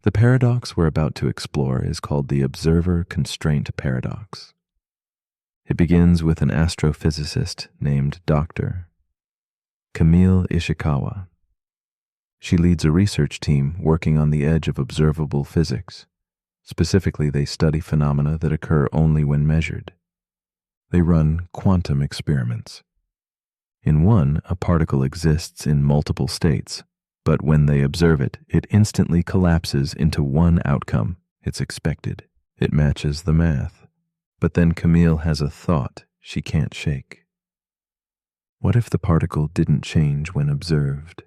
The paradox we're about to explore is called the observer-constraint paradox. It begins with an astrophysicist named Dr. Camille Ishikawa. She leads a research team working on the edge of observable physics. Specifically, they study phenomena that occur only when measured. They run quantum experiments. In one, a particle exists in multiple states, but when they observe it, it instantly collapses into one outcome. It's expected. It matches the math. But then Camille has a thought she can't shake. What if the particle didn't change when observed,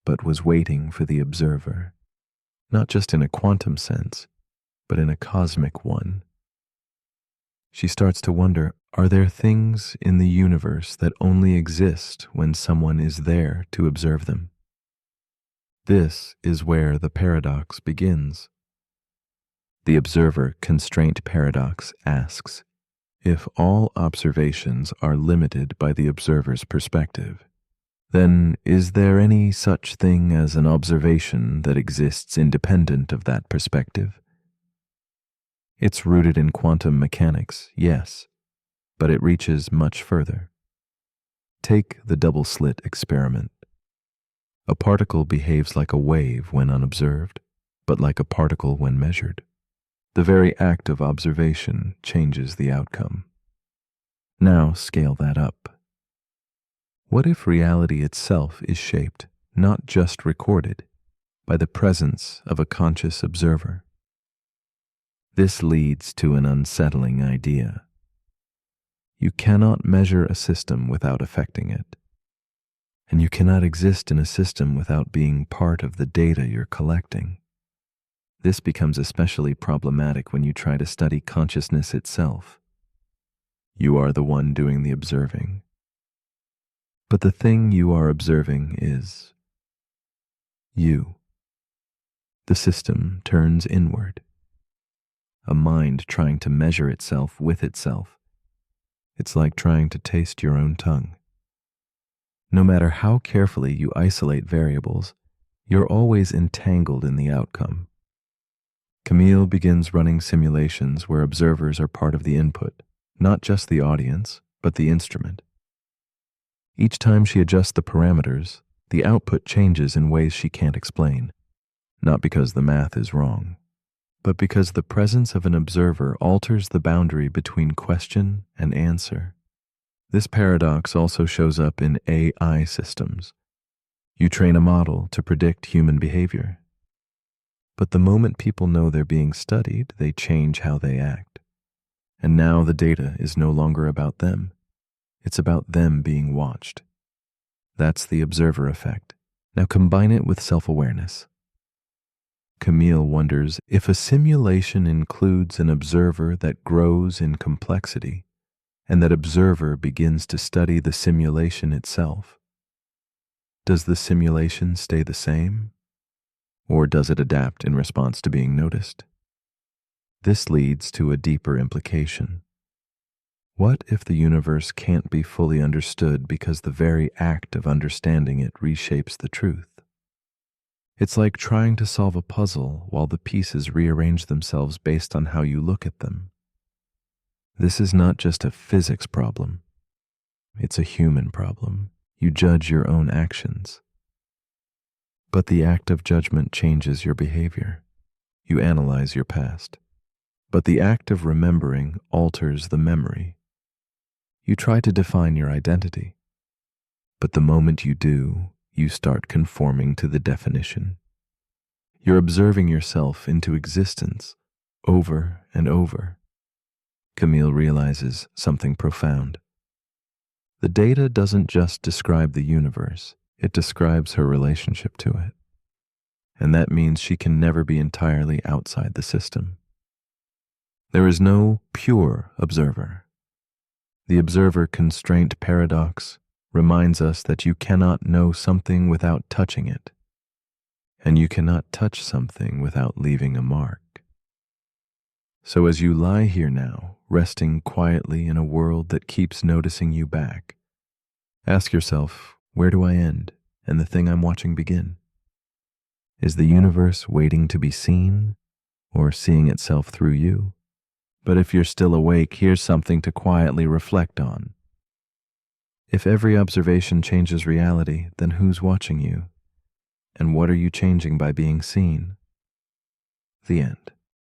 but was waiting for the observer? Not just in a quantum sense, but in a cosmic one. She starts to wonder, are there things in the universe that only exist when someone is there to observe them? This is where the paradox begins. The observer-constraint paradox asks, if all observations are limited by the observer's perspective, then is there any such thing as an observation that exists independent of that perspective? It's rooted in quantum mechanics, yes, but it reaches much further. Take the double-slit experiment. A particle behaves like a wave when unobserved, but like a particle when measured. The very act of observation changes the outcome. Now scale that up. What if reality itself is shaped, not just recorded, by the presence of a conscious observer? This leads to an unsettling idea. You cannot measure a system without affecting it, and you cannot exist in a system without being part of the data you're collecting. This becomes especially problematic when you try to study consciousness itself. You are the one doing the observing. But the thing you are observing is you. The system turns inward. A mind trying to measure itself with itself. It's like trying to taste your own tongue. No matter how carefully you isolate variables, you're always entangled in the outcome. Camille begins running simulations where observers are part of the input, not just the audience, but the instrument. Each time she adjusts the parameters, the output changes in ways she can't explain, not because the math is wrong, but because the presence of an observer alters the boundary between question and answer. This paradox also shows up in AI systems. You train a model to predict human behavior. But the moment people know they're being studied, they change how they act. And now the data is no longer about them. It's about them being watched. That's the observer effect. Now combine it with self-awareness. Camille wonders if a simulation includes an observer that grows in complexity, and that observer begins to study the simulation itself. Does the simulation stay the same? Or does it adapt in response to being noticed? This leads to a deeper implication. What if the universe can't be fully understood because the very act of understanding it reshapes the truth? It's like trying to solve a puzzle while the pieces rearrange themselves based on how you look at them. This is not just a physics problem. It's a human problem. You judge your own actions. But the act of judgment changes your behavior. You analyze your past. But the act of remembering alters the memory. You try to define your identity. But the moment you do, you start conforming to the definition. You're observing yourself into existence over and over. Camille realizes something profound. The data doesn't just describe the universe, it describes her relationship to it. And that means she can never be entirely outside the system. There is no pure observer. The observer-constraint paradox reminds us that you cannot know something without touching it, and you cannot touch something without leaving a mark. So as you lie here now, resting quietly in a world that keeps noticing you back, ask yourself, where do I end and the thing I'm watching begin? Is the universe waiting to be seen or seeing itself through you? But if you're still awake, here's something to quietly reflect on. If every observation changes reality, then who's watching you? And what are you changing by being seen? The end.